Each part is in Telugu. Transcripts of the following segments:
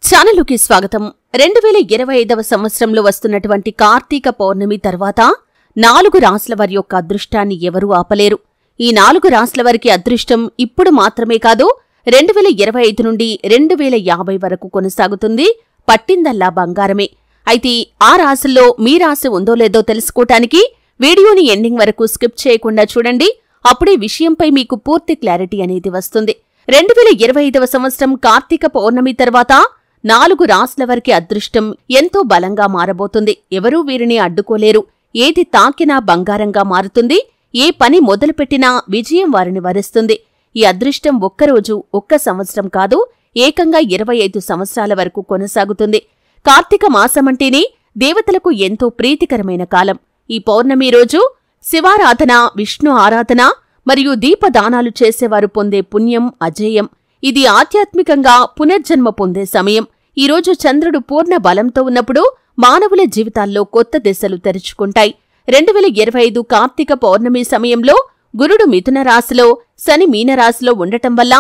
ఛానలుకి స్వాగతం. 2025వ సంవత్సరంలో వస్తున్నటువంటి కార్తీక పౌర్ణమి తర్వాత 4 రాశుల వారి యొక్క అదృష్టాన్ని ఎవరూ ఆపలేరు. ఈ 4 రాశుల వారికి అదృష్టం ఇప్పుడు మాత్రమే కాదు, 2025 నుండి 2050 వరకు కొనసాగుతుంది. పట్టిందల్లా బంగారమే. అయితే ఆ రాశుల్లో మీ రాశి ఉందో లేదో తెలుసుకోవటానికి వీడియోని ఎండింగ్ వరకు స్కిప్ చేయకుండా చూడండి. అప్పుడే విషయంపై మీకు పూర్తి క్లారిటీ అనేది వస్తుంది. 2025వ సంవత్సరం కార్తీక పౌర్ణమి తర్వాత 4 రాశుల వారికి అదృష్టం ఎంతో బలంగా మారబోతుంది. ఎవరూ వీరిని అడ్డుకోలేరు. ఏది తాకినా బంగారంగా మారుతుంది. ఏ పని మొదలుపెట్టినా విజయం వారిని వరిస్తుంది. ఈ అదృష్టం ఒక్కరోజు, ఒక్క సంవత్సరం కాదు, ఏకంగా 25 సంవత్సరాల వరకు కొనసాగుతుంది. కార్తీక మాసమంటేనే దేవతలకు ఎంతో ప్రీతికరమైన కాలం. ఈ పౌర్ణమి రోజు శివారాధన, విష్ణు ఆరాధన మరియు దీపదానాలు చేసేవారు పొందే పుణ్యం అజేయం. ఇది ఆధ్యాత్మికంగా పునర్జన్మ పొందే సమయం. ఈరోజు చంద్రుడు పూర్ణ బలంతో ఉన్నప్పుడు మానవుల జీవితాల్లో కొత్త దిశలు తెరుచుకుంటాయి. 2025 కార్తీక పౌర్ణమి సమయంలో గురుడు మిథున రాశిలో, శని మీనరాశిలో ఉండటం వల్ల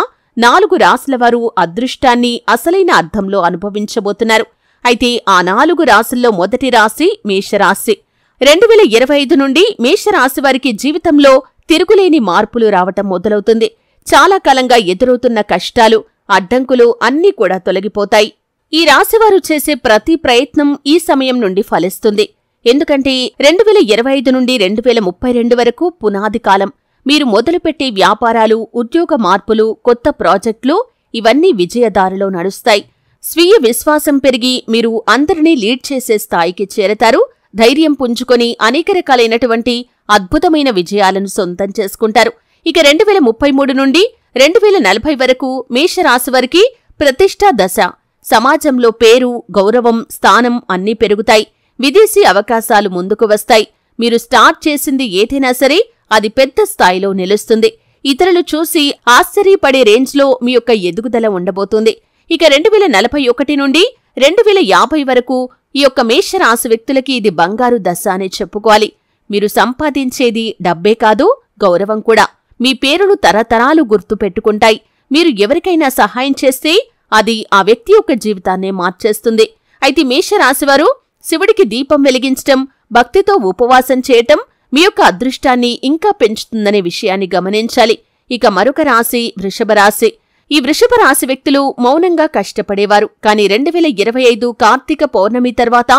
4 రాశుల వారు అదృష్టాన్ని అసలైన అర్థంలో అనుభవించబోతున్నారు. అయితే ఆ 4 రాశుల్లో మొదటి రాశి మేషరాశి. 2025 నుండి మేషరాశి వారికి జీవితంలో తిరుగులేని మార్పులు రావటం మొదలవుతుంది. చాలా కాలంగా ఎదురవుతున్న కష్టాలు, అడ్డంకులు అన్నీ కూడా తొలగిపోతాయి. ఈ రాశివారు చేసే ప్రతి ప్రయత్నం ఈ సమయం నుండి ఫలిస్తుంది. ఎందుకంటే 2025 నుండి 2032 వరకు పునాది కాలం. మీరు మొదలుపెట్టే వ్యాపారాలు, ఉద్యోగ మార్పులు, కొత్త ప్రాజెక్టులు ఇవన్నీ విజయదారిలో నడుస్తాయి. స్వీయ విశ్వాసం పెరిగి మీరు అందరినీ లీడ్ చేసే స్థాయికి చేరతారు. ధైర్యం పుంజుకొని అనేక రకాలైనటువంటి అద్భుతమైన విజయాలను సొంతం చేసుకుంటారు. ఇక 2033 నుండి 2040 వరకు మేషరాశి వారికి ప్రతిష్టా దశ. సమాజంలో పేరు, గౌరవం, స్థానం అన్నీ పెరుగుతాయి. విదేశీ అవకాశాలు ముందుకు వస్తాయి. మీరు స్టార్ట్ చేసింది ఏదైనా సరే అది పెద్ద స్థాయిలో నిలుస్తుంది. ఇతరులు చూసి ఆశ్చర్యపడే రేంజ్లో మీ యొక్క ఎదుగుదల ఉండబోతుంది. ఇక 2041 నుండి 2050 వరకు ఈ యొక్క మేషరాశి వ్యక్తులకి ఇది బంగారు దశ అని చెప్పుకోవాలి. మీరు సంపాదించేది డబ్బే కాదు, గౌరవం కూడా. మీ పేరును తరతరాలు గుర్తు పెట్టుకుంటాయి. మీరు ఎవరికైనా సహాయం చేస్తే అది ఆ వ్యక్తి యొక్క జీవితాన్నే మార్చేస్తుంది. అయితే మేషరాశివారు శివుడికి దీపం వెలిగించటం, భక్తితో ఉపవాసం చేయటం మీ యొక్క అదృష్టాన్ని ఇంకా పెంచుతుందనే విషయాన్ని గమనించాలి. ఇక మరొక రాశి వృషభ రాశి. ఈ వృషభ రాశి వ్యక్తులు మౌనంగా కష్టపడేవారు. కానీ 2025 కార్తీక పౌర్ణమి తర్వాత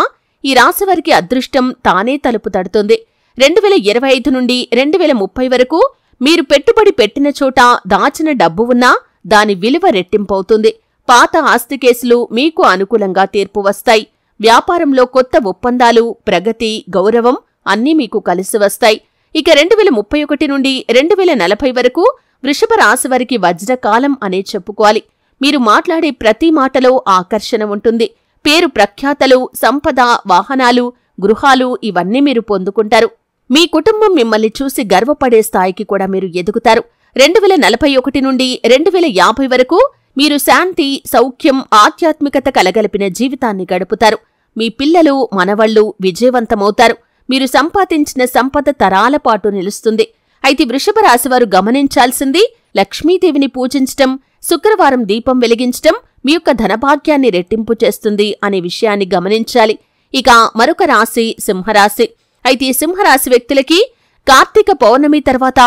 ఈ రాశివారికి అదృష్టం తానే తలుపు తడుతుంది. 2025 నుండి 2030 వరకు మీరు పెట్టుబడి పెట్టిన చోట దాచిన డబ్బు ఉన్నా దాని విలువ రెట్టింపవుతుంది. పాత ఆస్తి కేసులు మీకు అనుకూలంగా తీర్పు వస్తాయి. వ్యాపారంలో కొత్త ఒప్పందాలు, ప్రగతి, గౌరవం అన్నీ మీకు కలిసి వస్తాయి. ఇక 2031 నుండి 2040 వరకు వృషభ రాశి వారికి వజ్రకాలం అనే చెప్పుకోవాలి. మీరు మాట్లాడే ప్రతి మాటలో ఆకర్షణ ఉంటుంది. పేరు ప్రఖ్యాతలు, సంపద, వాహనాలు, గృహాలు ఇవన్నీ మీరు పొందుకుంటారు. మీ కుటుంబం మిమ్మల్ని చూసి గర్వపడే స్థాయికి కూడా మీరు ఎదుగుతారు. 2041 నుండి 2050 వరకు మీరు శాంతి, సౌఖ్యం, ఆధ్యాత్మికత కలగలిపిన జీవితాన్ని గడుపుతారు. మీ పిల్లలు, మనవళ్లు విజయవంతమవుతారు. మీరు సంపాదించిన సంపద తరాల పాటు నిలుస్తుంది. అయితే వృషభ రాశివారు గమనించాల్సింది లక్ష్మీదేవిని పూజించటం, శుక్రవారం దీపం వెలిగించటం మీ యొక్క ధనభాగ్యాన్ని రెట్టింపు చేస్తుంది అనే విషయాన్ని గమనించాలి. ఇక మరొక రాశి సింహరాశి. అయితే సింహరాశి వ్యక్తులకి కార్తీక పౌర్ణమి తర్వాత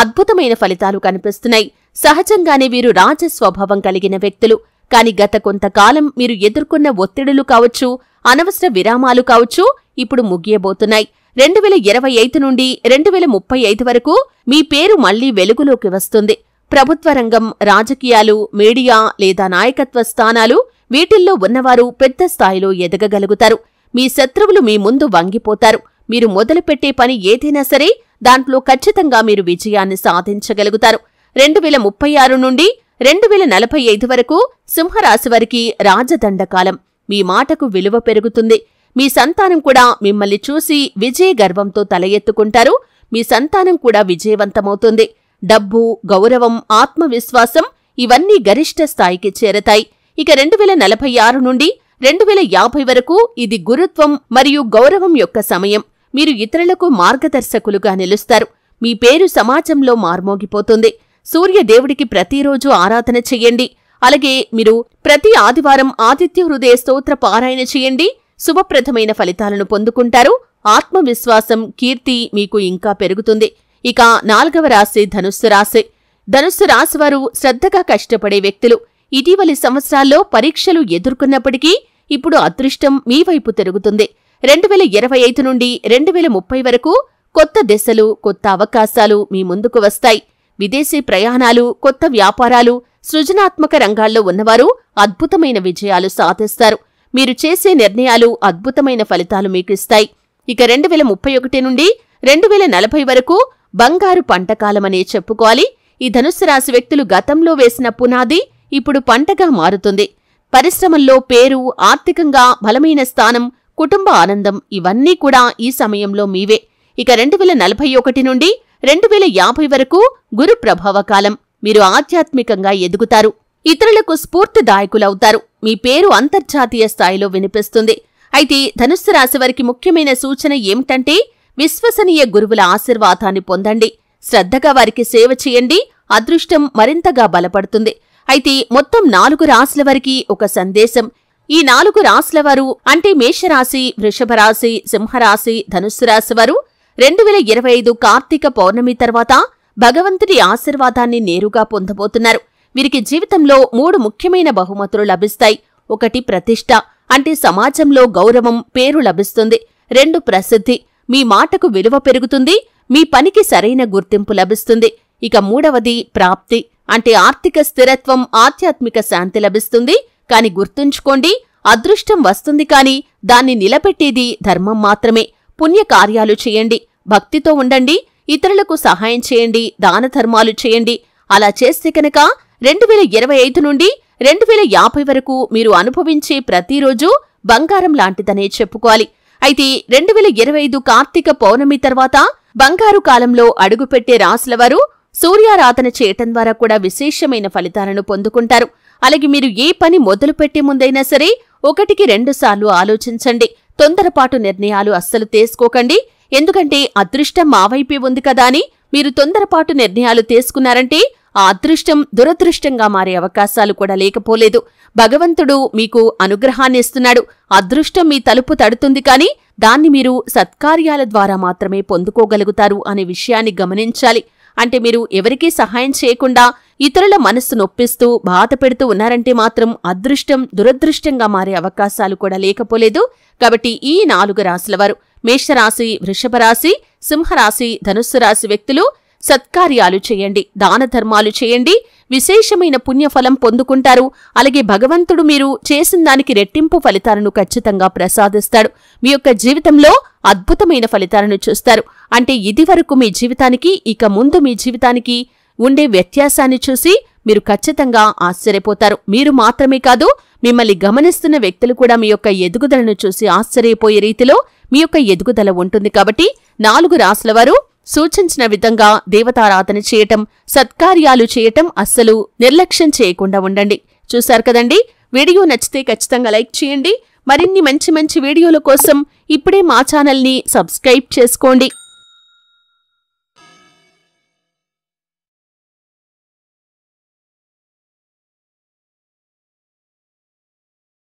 అద్భుతమైన ఫలితాలు కనిపిస్తున్నాయి. సహజంగానే వీరు రాజస్వభావం కలిగిన వ్యక్తులు. కాని గత కొంతకాలం మీరు ఎదుర్కొన్న ఒత్తిడులు కావచ్చు, అనవసర విరామాలు కావచ్చు, ఇప్పుడు ముగియబోతున్నాయి. 2025 నుండి 2035 వరకు మీ పేరు మళ్లీ వెలుగులోకి వస్తుంది. ప్రభుత్వ రంగం, రాజకీయాలు, మీడియా లేదా నాయకత్వ స్థానాలు వీటిల్లో ఉన్నవారు పెద్ద స్థాయిలో ఎదగగలుగుతారు. మీ శత్రువులు మీ ముందు వంగిపోతారు. మీరు మొదలుపెట్టే పని ఏదైనా సరే దాంట్లో ఖచ్చితంగా మీరు విజయాన్ని సాధించగలుగుతారు. 2036 నుండి 2045 వరకు సింహరాశి వారికి రాజదండకాలం. మీ మాటకు విలువ పెరుగుతుంది. మీ సంతానం కూడా మిమ్మల్ని చూసి విజయ గర్వంతో తల ఎత్తుకుంటారు. మీ సంతానం కూడా విజయవంతమవుతుంది. డబ్బు, గౌరవం, ఆత్మవిశ్వాసం ఇవన్నీ గరిష్ట స్థాయికి చేరతాయి. ఇక 2046 నుండి 2050 వరకు ఇది గురుత్వం మరియు గౌరవం యొక్క సమయం. మీరు ఇతరులకు మార్గదర్శకులుగా నిలుస్తారు. మీ పేరు సమాజంలో మార్మోగిపోతుంది. సూర్యదేవుడికి ప్రతిరోజు ఆరాధన చెయ్యండి. అలాగే మీరు ప్రతి ఆదివారం ఆదిత్య హృదయ స్తోత్ర పారాయణ చేయండి. శుభప్రదమైన ఫలితాలను పొందుకుంటారు. ఆత్మవిశ్వాసం, కీర్తి మీకు ఇంకా పెరుగుతుంది. ఇక 4వ రాశి ధనుస్సు రాశి. ధనుస్సు రాశివారు శ్రద్ధగా కష్టపడే వ్యక్తులు. ఇటీవలి సంవత్సరాల్లో పరీక్షలు ఎదుర్కొన్నప్పటికీ ఇప్పుడు అదృష్టం మీ వైపు తిరుగుతుంది. 2025 నుండి 2030 వరకు కొత్త దశలు, కొత్త అవకాశాలు మీ ముందుకు వస్తాయి. విదేశీ ప్రయాణాలు, కొత్త వ్యాపారాలు, సృజనాత్మక రంగాల్లో ఉన్నవారు అద్భుతమైన విజయాలు సాధిస్తారు. మీరు చేసే నిర్ణయాలు అద్భుతమైన ఫలితాలు మీకిస్తాయి. ఇక 2031 నుండి 2040 వరకు బంగారు పంటకాలమనే చెప్పుకోవాలి. ఈ ధనుస్సు రాశి వ్యక్తులు గతంలో వేసిన పునాది ఇప్పుడు పంటగా మారుతుంది. పరిశ్రమల్లో పేరు, ఆర్థికంగా బలమైన స్థానం, కుటుంబ ఆనందం ఇవన్నీ కూడా ఈ సమయంలో మీవే. ఇక 2041 నుండి 2050 వరకు గురు ప్రభావకాలం. మీరు ఆధ్యాత్మికంగా ఎదుగుతారు. ఇతరులకు స్ఫూర్తిదాయకులవుతారు. మీ పేరు అంతర్జాతీయ స్థాయిలో వినిపిస్తుంది. అయితే ధనుస్సు రాశి వారికి ముఖ్యమైన సూచన ఏమిటంటే విశ్వసనీయ గురువుల ఆశీర్వాదాన్ని పొందండి. శ్రద్ధగా వారికి సేవ చేయండి. అదృష్టం మరింతగా బలపడుతుంది. అయితే మొత్తం 4 రాశుల వారికి ఒక సందేశం. ఈ 4 రాశుల వారు అంటే మేషరాశి, వృషభ రాశి, సింహరాశి, ధనుస్సు రాశి వారు 2025 కార్తీక పౌర్ణమి తర్వాత భగవంతుడి ఆశీర్వాదాన్ని నేరుగా పొందబోతున్నారు. వీరికి జీవితంలో 3 ముఖ్యమైన బహుమతులు లభిస్తాయి. 1 ప్రతిష్ఠ అంటే సమాజంలో గౌరవం, పేరు లభిస్తుంది. 2 ప్రసిద్ధి, మీ మాటకు విలువ పెరుగుతుంది. మీ పనికి సరైన గుర్తింపు లభిస్తుంది. ఇక 3వది ప్రాప్తి అంటే ఆర్థిక స్థిరత్వం, ఆధ్యాత్మిక శాంతి లభిస్తుంది. కాని గుర్తుంచుకోండి, అదృష్టం వస్తుంది కాని దాన్ని నిలబెట్టేది ధర్మం మాత్రమే. పుణ్యకార్యాలు చేయండి, భక్తితో ఉండండి, ఇతరులకు సహాయం చేయండి, దానధర్మాలు చేయండి. అలా చేస్తే కనుక 2025 నుండి 2050 వరకు మీరు అనుభవించే ప్రతిరోజు బంగారం లాంటిదనే చెప్పుకోవాలి. అయితే 2025 కార్తీక పౌర్ణమి తర్వాత బంగారు కాలంలో అడుగుపెట్టే రాశులవారు సూర్యారాధన చేయటం ద్వారా కూడా విశేషమైన ఫలితాలను పొందుకుంటారు. అలాగే మీరు ఏ పని మొదలుపెట్టే ముందైనా సరే 1కి 2 సార్లు ఆలోచించండి. తొందరపాటు నిర్ణయాలు అస్సలు తీసుకోకండి. ఎందుకంటే అదృష్టం మా వైపే ఉంది కదా అని మీరు తొందరపాటు నిర్ణయాలు తీసుకున్నారంటే ఆ అదృష్టం దురదృష్టంగా మారే అవకాశాలు కూడా లేకపోలేదు. భగవంతుడు మీకు అనుగ్రహాన్ని ఇస్తున్నాడు. అదృష్టం మీ తలుపు తడుతుంది కాని దాన్ని మీరు సత్కార్యాల ద్వారా మాత్రమే పొందుకోగలుగుతారు అనే విషయాన్ని గమనించాలి. అంటే మీరు ఎవరికీ సహాయం చేయకుండా ఇతరుల మనస్సు నొప్పిస్తూ బాధ పెడుతూ ఉన్నారంటే మాత్రం అదృష్టం దురదృష్టంగా మారే అవకాశాలు కూడా లేకపోలేదు. కాబట్టి ఈ 4 రాశులవారు మేషరాశి, వృషభ రాశి, సింహరాశి, ధనుస్సు రాశి వ్యక్తులు సత్కార్యాలు చేయండి, దానధర్మాలు చేయండి, విశేషమైన పుణ్యఫలం పొందుకుంటారు. అలాగే భగవంతుడు మీరు చేసిన దానికి రెట్టింపు ఫలితాలను ఖచ్చితంగా ప్రసాదిస్తాడు. మీ యొక్క జీవితంలో అద్భుతమైన ఫలితాలను చూస్తారు. అంటే ఇదివరకు మీ జీవితానికి ఇక ముందు మీ జీవితానికి ఉండే వ్యత్యాసాన్ని చూసి మీరు ఖచ్చితంగా ఆశ్చర్యపోతారు. మీరు మాత్రమే కాదు, మిమ్మల్ని గమనిస్తున్న వ్యక్తులు కూడా మీ యొక్క ఎదుగుదలను చూసి ఆశ్చర్యపోయే రీతిలో మీ యొక్క ఎదుగుదల ఉంటుంది. కాబట్టి 4 రాశులవారు సూచించిన విధంగా దేవతారాధన చేయటం, సత్కార్యాలు చేయటం అస్సలు నిర్లక్ష్యం చేయకుండా ఉండండి. చూశారు కదండి. వీడియో నచ్చితే ఖచ్చితంగా లైక్ చేయండి. మరిన్ని మంచి మంచి వీడియోల కోసం ఇప్పుడే మా ఛానల్ని సబ్స్క్రైబ్ చేసుకోండి.